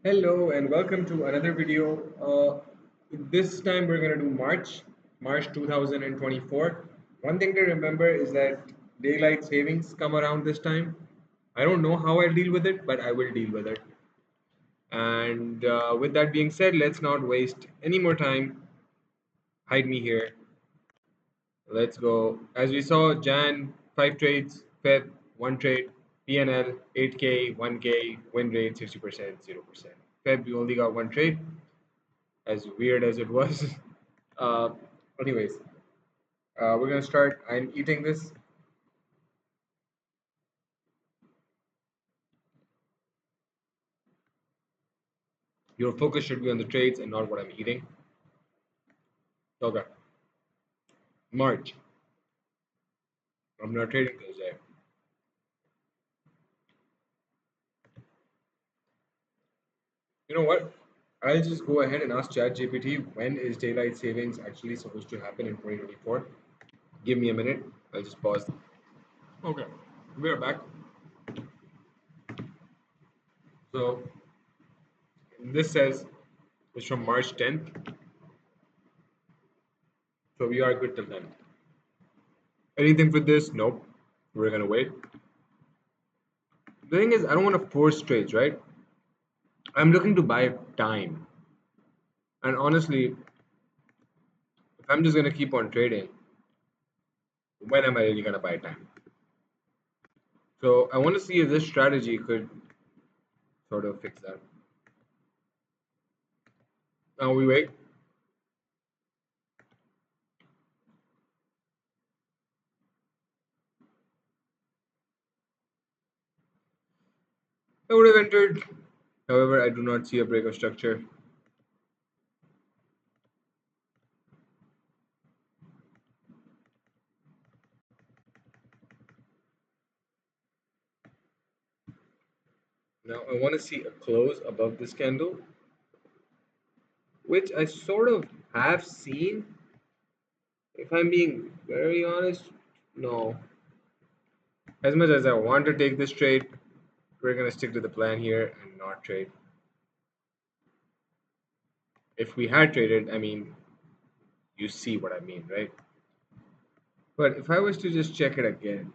Hello and welcome to another video. This time we're going to do March 2024. One thing to remember is that daylight savings come around this time. I don't know how I'll deal with it, but I will deal with it. And with that being said, let's not waste any more time. Hide me here. Let's go. As we saw, Jan 5 trades, Feb 1 trade, PNL 8K, 1K, win rate 60%, 0%. Feb we only got one trade, as weird as it was. Uh, anyways, we're gonna start. I'm eating this. Your focus should be on the trades and not what I'm eating. Okay, March. I'm not trading Thursday. You know what? I'll just go ahead and ask ChatGPT when is daylight savings actually supposed to happen in 2024. Give me a minute. I'll just pause. Okay, we are back. So this says it's from March 10th. So we are good till then. Anything for this? Nope. We're gonna wait. The thing is, I don't want to force trades, right? I'm looking to buy time. And honestly, if I'm just gonna keep on trading, when am I really gonna buy time? So I want to see if this strategy could sort of fix that. Now we wait. I would have entered. However, I do not see a break of structure. Now I want to see a close above this candle, which I sort of have seen. If I'm being very honest, no. As much as I want to take this trade, we're gonna stick to the plan here and not trade. If we had traded, I mean, you see what I mean, right? But if I was to just check it again,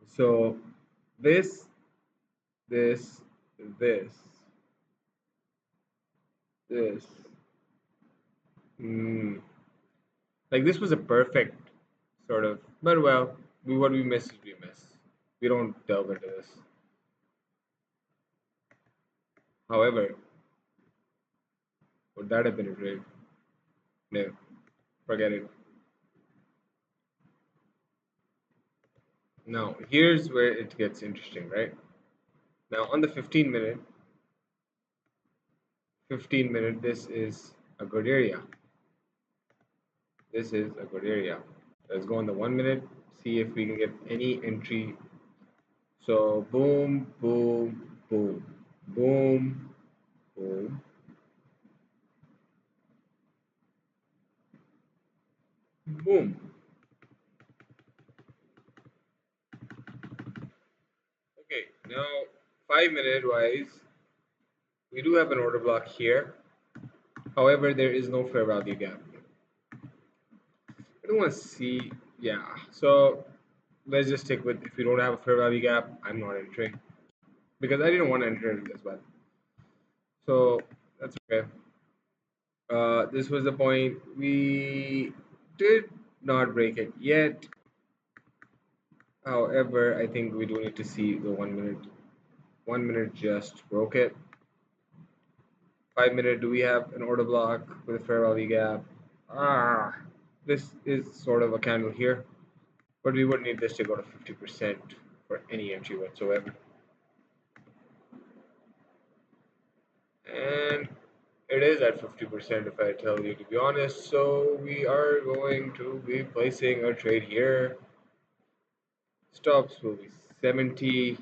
so this, this, this, this, mm, like this was a perfect sort of, but well, what we miss is we miss. We don't delve into this. However, would that have been a trade? No, forget it. Now, here's where it gets interesting, right? Now, on the 15 minute, this is a good area. This is a good area. Let's go on the 1 minute, see if we can get any entry. So boom, boom, boom, boom, boom, boom. Okay, now 5 minute wise, we do have an order block here. However, there is no fair value gap. I don't want to see, yeah. So let's just stick with if we don't have a fair value gap, I'm not entering because I didn't want to enter it as well. So that's okay. This was the point. We did not break it yet. However, I think we do need to see the 1 minute. 1 minute just broke it. 5 minute, do we have an order block with a fair value gap? This is sort of a candle here, but we would need this to go to 50% for any entry whatsoever. And it is at 50% if I tell you to be honest. So we are going to be placing a trade here. Stops will be 70.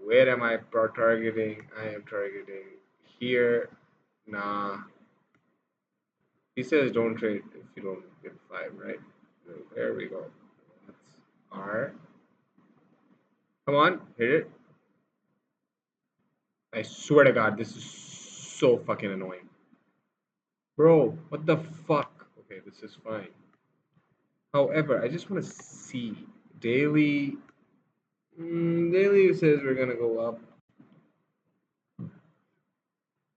Where am I targeting? I am targeting here. Nah. He says don't trade if you don't get 5, right? So there we go. That's R. Come on, hit it. I swear to God, this is so fucking annoying. Bro, what the fuck? Okay, this is fine. However, I just want to see daily. Daily says we're gonna go up.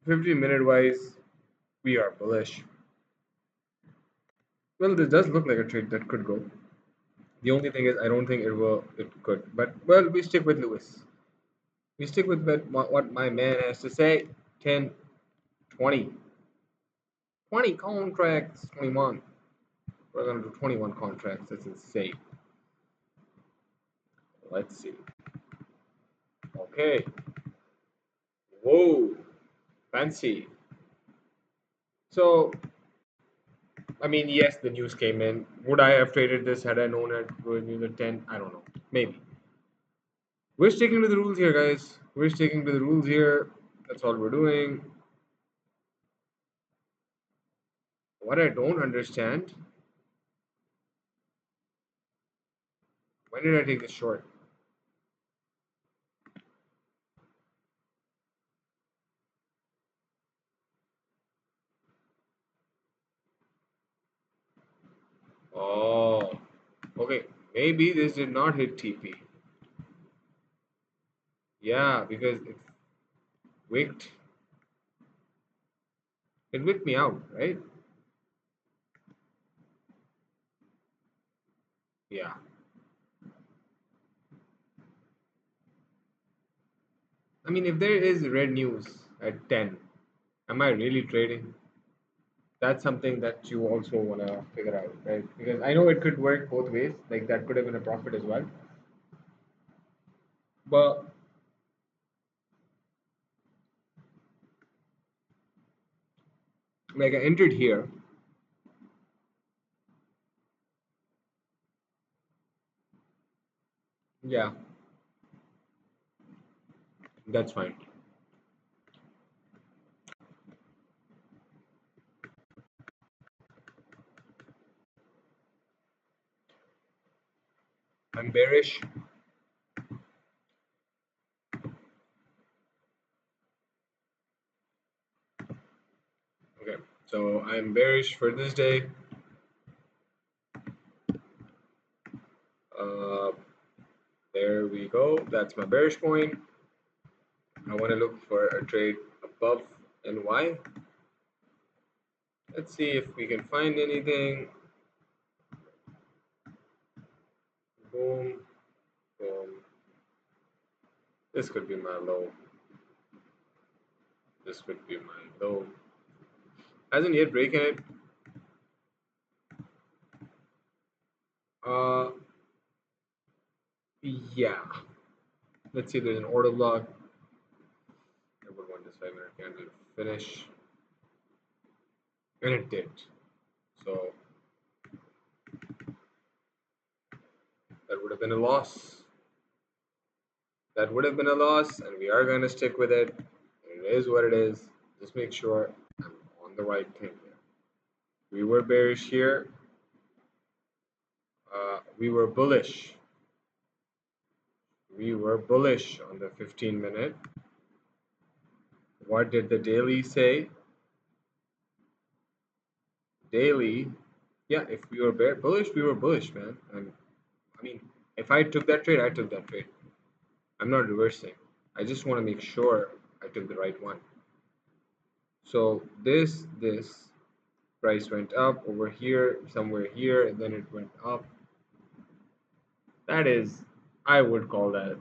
50-minute wise, we are bullish. Well, this does look like a trade that could go. The only thing is, I don't think it will. It could, but well, we stick with Lewis. We stick with what my man has to say. 10, 20, 20 contracts, 21. We're gonna do 21 contracts. That's insane. Let's see. Okay. Whoa, fancy. So, I mean, yes, the news came in. Would I have traded this had I known it going in the 10? I don't know. Maybe. We're sticking to the rules here, guys. We're sticking to the rules here. That's all we're doing. What I don't understand, when did I take this short? Oh, okay. Maybe this did not hit TP. Yeah, because wicked, it wicked me out, right? Yeah. I mean, if there is red news at 10, am I really trading? That's something that you also want to figure out, right? Because I know it could work both ways. Like that could have been a profit as well. But like I entered here. Yeah, that's fine. I'm bearish. Okay, so I'm bearish for this day. Uh, there we go. That's my bearish point. I want to look for a trade above NY. Let's see if we can find anything. Boom, boom. This could be my low. This could be my low. Hasn't yet breaking it. Uh, yeah. Let's see. There's an order block. I would want this 5-minute candle to finish, and it did. So that would have been a loss. That would have been a loss, and we are going to stick with it. It is what it is. Just make sure I'm on the right thing here. We were bearish here. We were bullish. We were bullish on the 15-minute. What did the daily say? Daily, yeah, if we were bullish, we were bullish, man. I mean, if I took that trade, I took that trade. I'm not reversing. I just want to make sure I took the right one. So this price went up over here, somewhere here, and then it went up. That is, I would call that.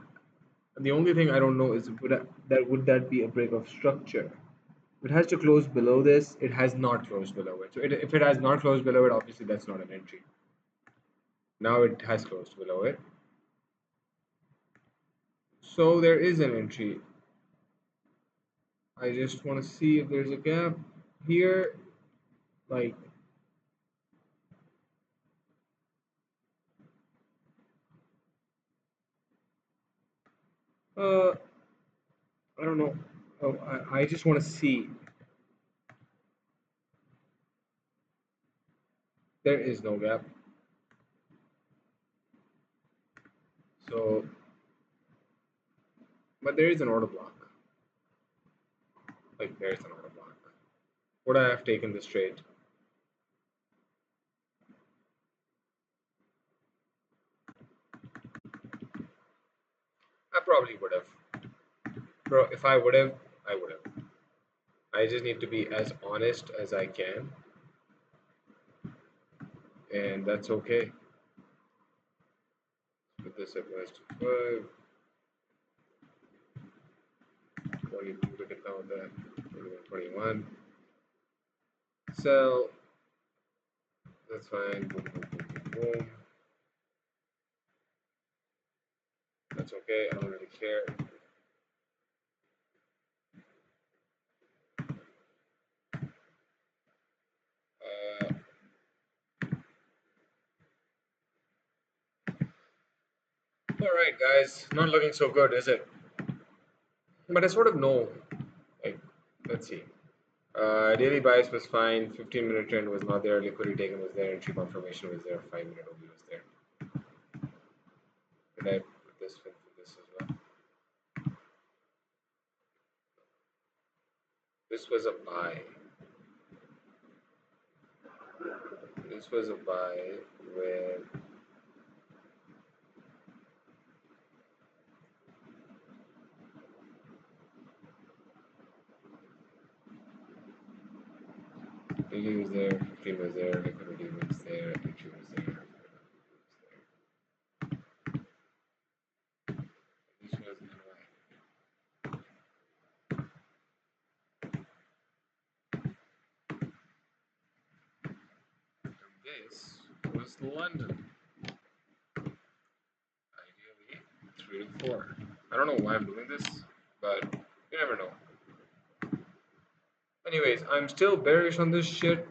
The only thing I don't know is would that be a break of structure? It has to close below this. It has not closed below it. So if it has not closed below it, obviously that's not an entry. Now it has closed below it. So there is an entry. I just want to see if there's a gap here. Like, uh, I don't know. Oh, I just want to see. There is no gap. So, but there is an order block. Like there's an order block. Would I have taken this trade? I probably would have. Bro, if I would have, I would have. I just need to be as honest as I can. And that's okay. Put this at minus 5. 22, look at down there. 21. Sell. That's fine. Boom, boom, boom, boom, boom. That's okay. I don't really care. Alright, guys. Not looking so good, is it? But I sort of know. Like, let's see. Daily bias was fine. 15-minute trend was not there. Liquidity taken was there. Entry confirmation was there. 5-minute OB was there. Did I put this for this as well? This was a buy. This was a buy with daily was there, 15 was there, liquidity was there, entry was there. This was NY. And this was London. Ideally, 3 to 4. I don't know why I'm doing this, but you never know. Anyways, I'm still bearish on this shit.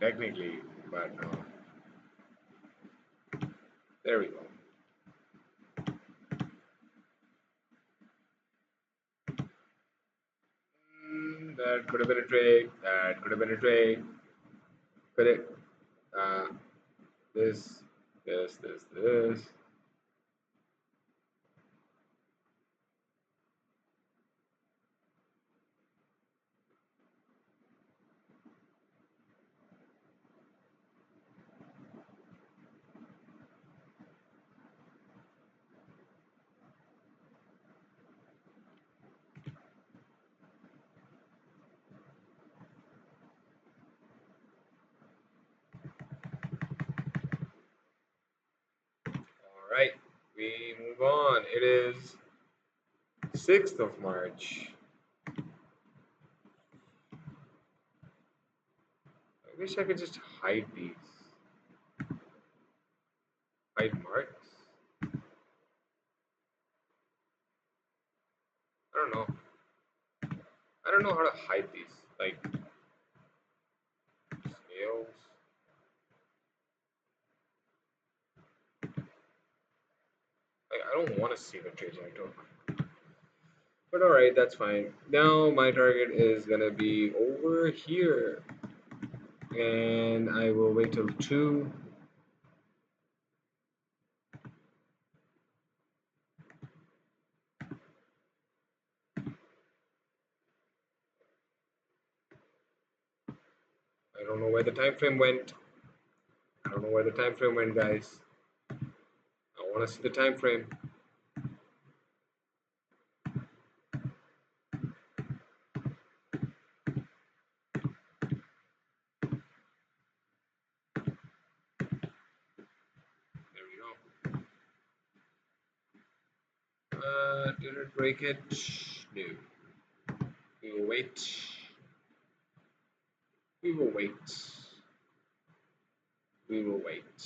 Technically, but no. There we go. That could have been a trade. That could have been a trade. Could it? Uh, this, this. All right, we move on. It is 6th of March. I wish I could just hide these. Hide marks. I don't know. I don't know how to hide these. Like scales. Like I don't want to see the trades I took. But alright, that's fine. Now my target is gonna be over here. And I will wait till 2. I don't know where the time frame went. I don't know where the time frame went, guys. I want to see the time frame. There we go. Did it break it? No. We will wait. We will wait. We will wait.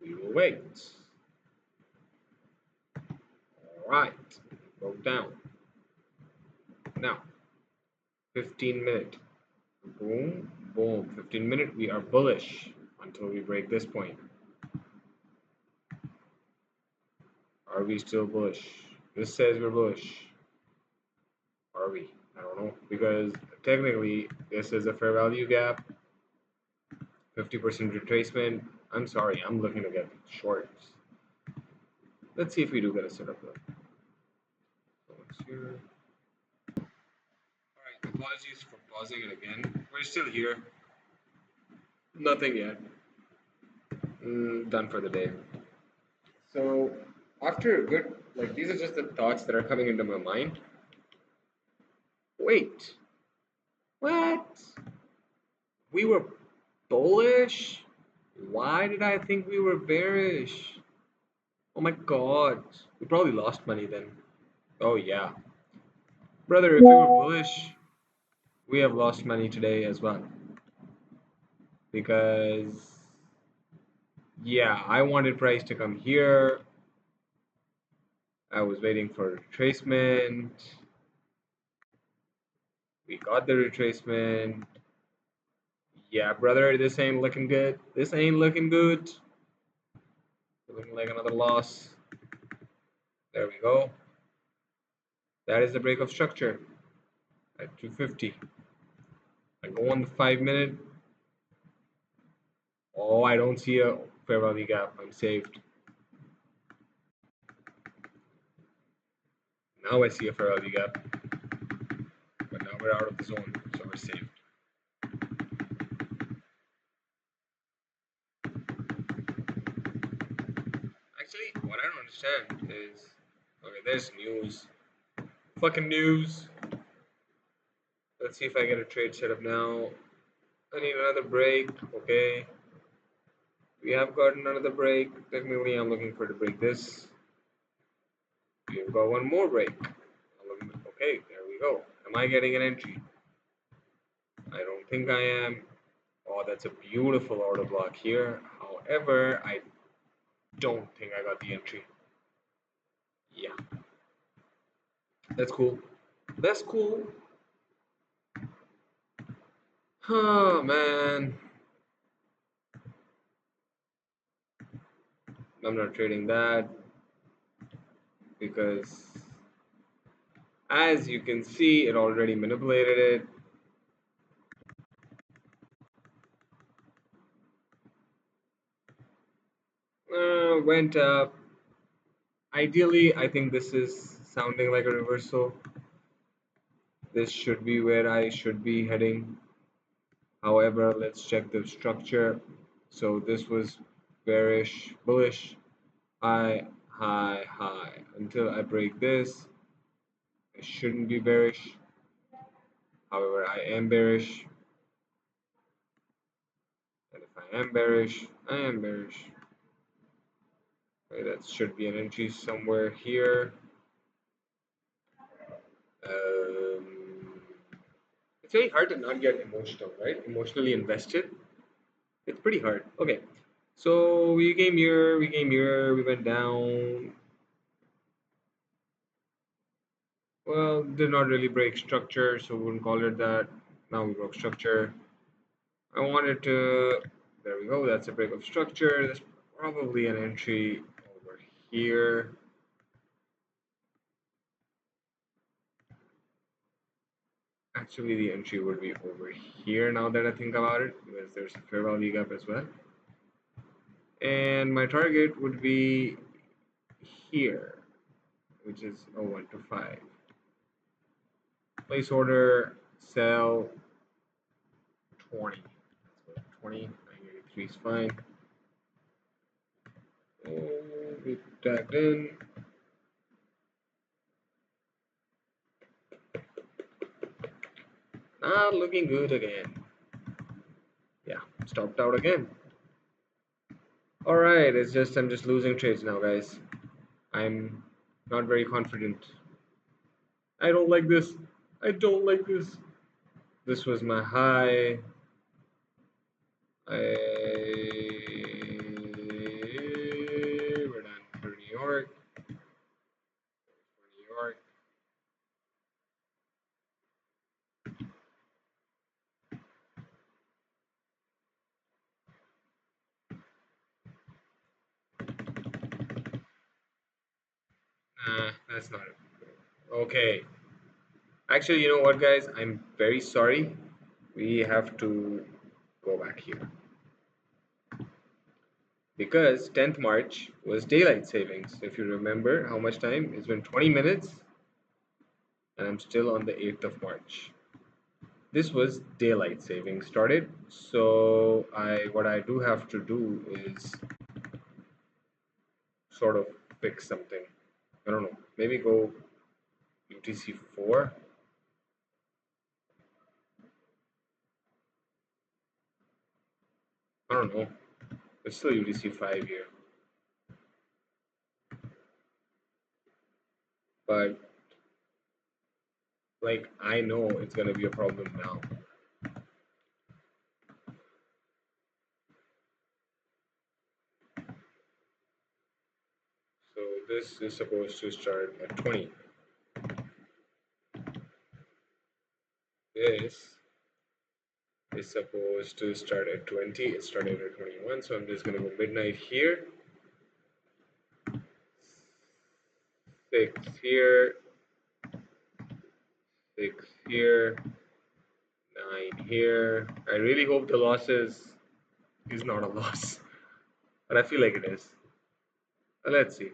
We will wait. right, broke down. Now, 15-minute. Boom, boom. 15-minute, we are bullish until we break this point. Are we still bullish? This says we're bullish. Are we? I don't know. Because technically, this is a fair value gap. 50% retracement. I'm sorry, I'm looking to get shorts. Let's see if we do get a setup though. So it's here. Alright, apologies for pausing it again. We're still here. Nothing yet. Done for the day. So after a good, like these are just the thoughts that are coming into my mind. Wait, what? We were bullish? Why did I think we were bearish? Oh my god. We probably lost money then. Oh yeah. Brother, if we were bullish, we have lost money today as well. Because, yeah, I wanted price to come here. I was waiting for retracement. We got the retracement. Yeah, brother, this ain't looking good. This ain't looking good. Looking like another loss. There we go. That is the break of structure at 250. I go on the 5-minute. Oh, I don't see a fair value gap. I'm saved. Now I see a fair value gap. But now we're out of the zone, so we're saved. Actually, what I don't understand is, okay, there's news. Fucking news. Let's see if I get a trade set up now. I need another break. Okay. We have gotten another break. Technically, I'm looking for to break this. We've got one more break. Okay, there we go. Am I getting an entry? I don't think I am. Oh, that's a beautiful order block here. However, I don't think I got the entry. Yeah. That's cool. That's cool. Oh, man. I'm not trading that because as you can see, it already manipulated it. Went up. Ideally, I think this is sounding like a reversal. This should be where I should be heading. However, let's check the structure. So this was bearish, bullish, high, high, high. Until I break this, I shouldn't be bearish. However, I am bearish. And if I am bearish, I am bearish. Okay, that should be an entry somewhere here. It's very hard to not get emotional, right? Emotionally invested. It's pretty hard. Okay, so we came here, we went down. Well, did not really break structure, so we wouldn't call it that. Now we broke structure. I wanted to, there we go, that's a break of structure. There's probably an entry over here. Actually, the entry would be over here now that I think about it, because there's a fair value gap as well. And my target would be here, which is 01 to 5. Place order, sell 20. 20, 983 is fine. And we tagged in. Not looking good again. Yeah, stopped out again. Alright, it's just I'm just losing trades now, guys. I'm not very confident. I don't like this. I don't like this. This was my high. We're done for New York. That's not it. Okay. Actually, you know what, guys? I'm very sorry. We have to go back here because 10th March was daylight savings. If you remember how much time, it's been 20 minutes and I'm still on the 8th of March. This was daylight savings started. So what I do have to do is sort of fix something. I don't know. Maybe go UTC 4. I don't know. It's still UTC 5 here. But like I know it's gonna be a problem now. So this is supposed to start at 20. This is supposed to start at 20. It started at 21. So I'm just gonna go midnight here, 6 here, 6 here, 9 here. I really hope the loss is not a loss, but I feel like it is. Let's see.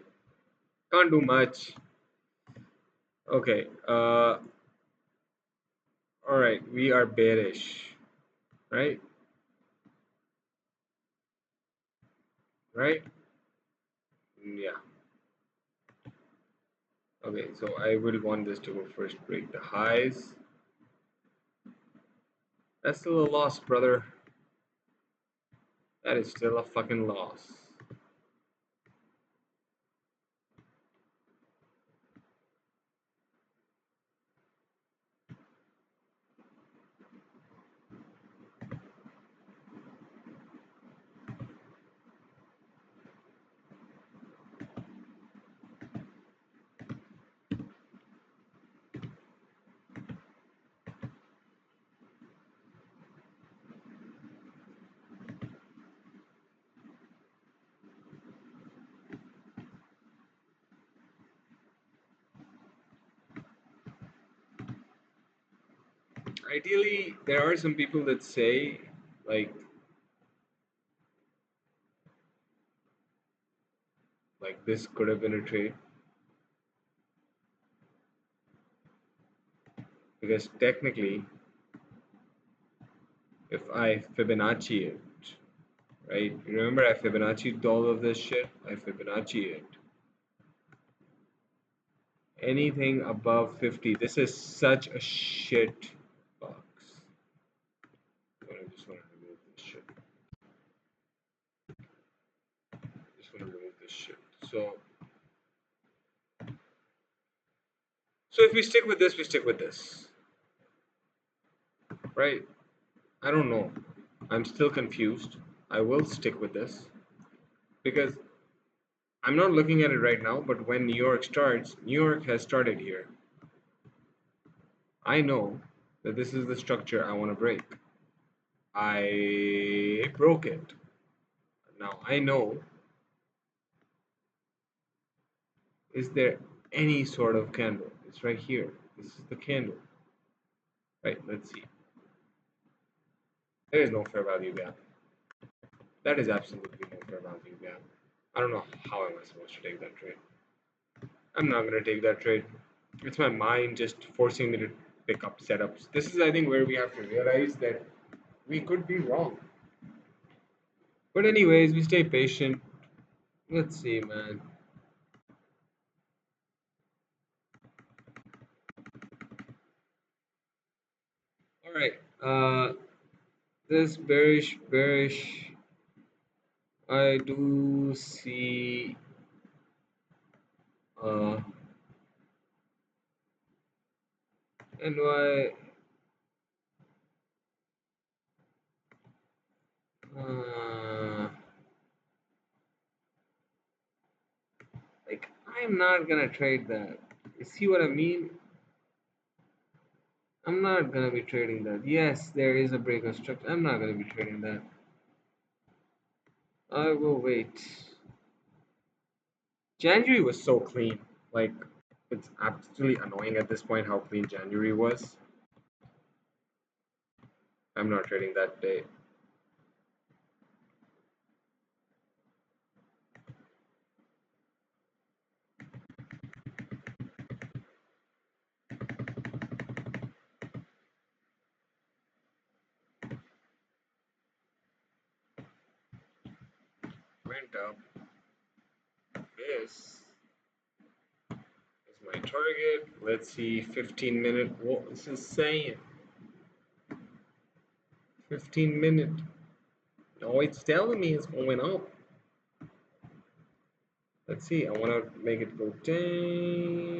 Can't do much. Okay. All right. We are bearish, right? Right? Yeah. Okay. So I will want this to go first. Break the highs. That's still a loss, brother. That is still a fucking loss. Ideally, there are some people that say, like, this could have been a trade because technically, if I Fibonacci it, right? Remember, I Fibonacci'd all of this shit. I Fibonacci it. Anything above 50. This is such a shit box. I just want to remove this shit. Just want to remove this shit. So if we stick with this, we stick with this, right? I don't know. I'm still confused. I will stick with this because I'm not looking at it right now, but when New York starts, New York has started here. I know that this is the structure I want to break. I broke it. Now I know, is there any sort of candle? It's right here. This is the candle. Right, let's see. There is no fair value gap. That is absolutely no fair value gap. I don't know how am I supposed to take that trade. I'm not gonna take that trade. It's my mind just forcing me to pick up setups. This is, I think, where we have to realize that we could be wrong. But anyways, we stay patient. Let's see, man. All right. This bearish. I do see. Uh, and why? Uh, like I'm not gonna trade that. You see what I mean? I'm not gonna be trading that. Yes, there is a break of structure. I'm not gonna be trading that. I will wait. January was so clean. Like, it's absolutely annoying at this point how clean January was. I'm not trading that day. Went up. This is my target. Let's see, 15-minute. What is this saying? 15-minute. Oh, it's telling me it's going up. Let's see. I want to make it go down.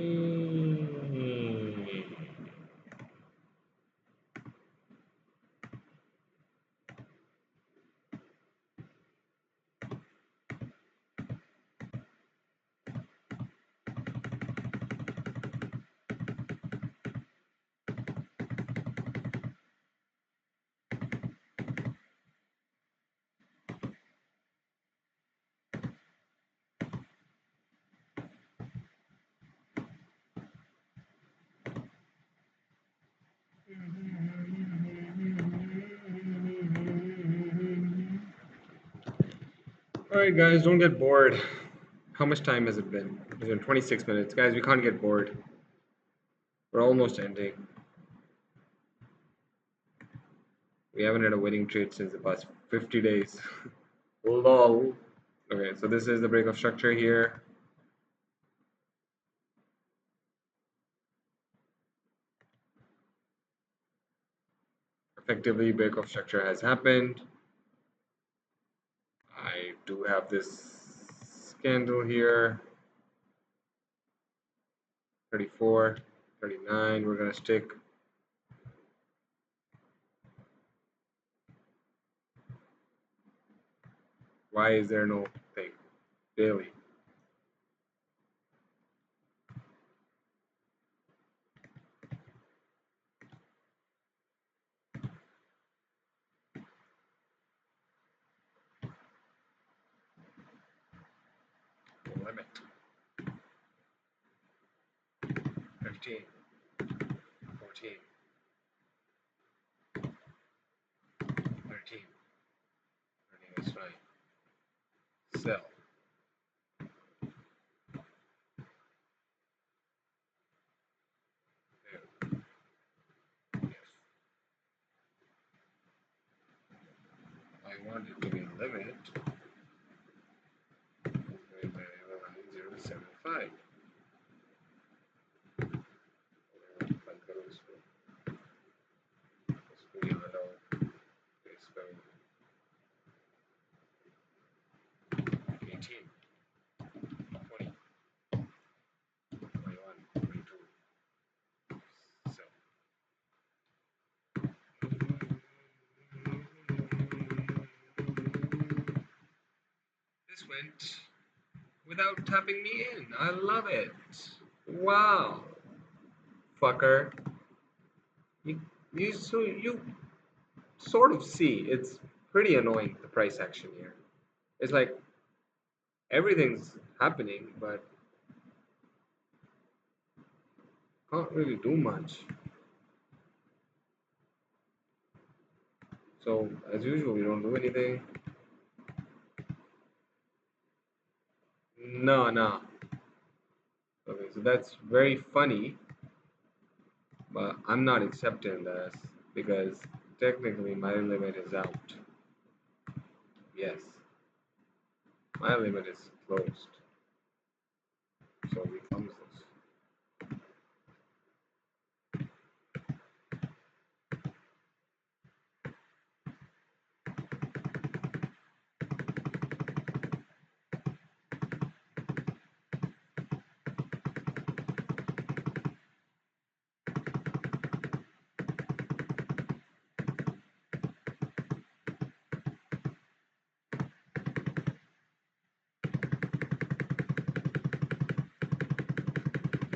Alright, guys, don't get bored. How much time has it been? It's been 26 minutes. Guys, we can't get bored. We're almost ending. We haven't had a winning trade since the past 50 days. Lol. Okay, so this is the break of structure here. Effectively, break of structure has happened. I do have this candle here. 34, 39, we're gonna stick. Why is there no thing? Daily. Limit. 15, 14, 13. 13 is fine. Sell. There. Yes. I want it to be a limit. 0.75. This went without tapping me in. I love it. Wow. Fucker. You sort of see it's pretty annoying, the price action here. It's like everything's happening, but can't really do much. So as usual, we don't do anything. No. Okay, so that's very funny, but I'm not accepting this because technically my limit is out. Yes, my limit is closed. So we close this.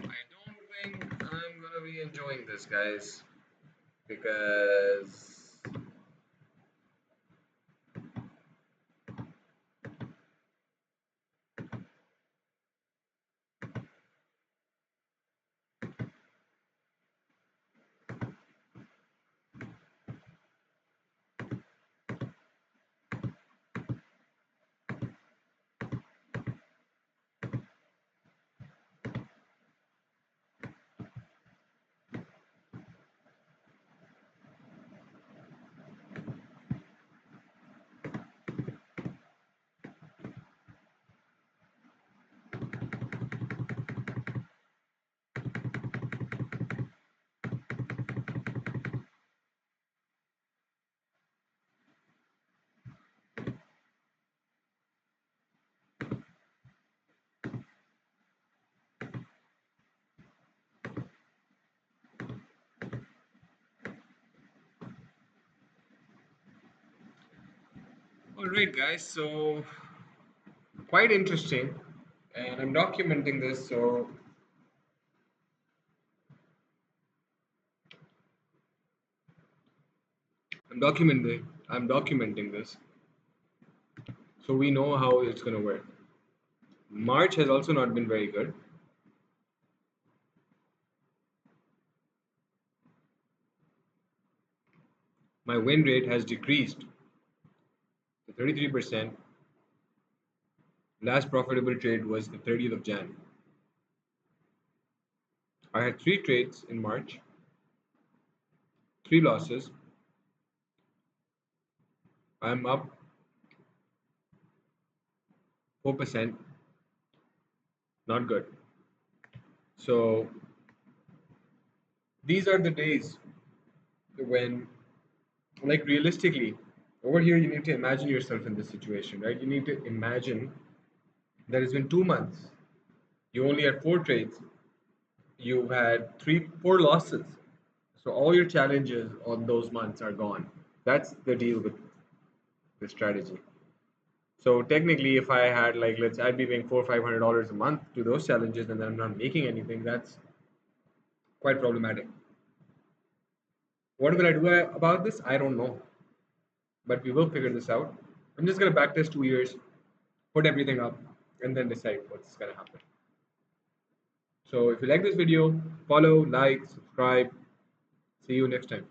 I don't think I'm gonna be enjoying this, guys, because Alright, guys, so quite interesting, and I'm documenting this. So I'm documenting this so we know how it's going to work. March has also not been very good. My win rate has decreased to 33%. Last profitable trade was the 30th of Jan. I had three trades in March, three losses. I'm up 4%, not good. So these are the days when, like, realistically, over here you need to imagine yourself in this situation, right? You need to imagine that it's been 2 months. You only had four trades. You've had four losses. So all your challenges on those months are gone. That's the deal with the strategy. So technically, if I had, like, I'd be paying $400-500 a month to those challenges, and then I'm not making anything. That's quite problematic. What will I do about this? I don't know, but we will figure this out. I'm just gonna backtest 2 years, put everything up, and then decide what's gonna happen. So if you like this video, follow, like, subscribe. See you next time.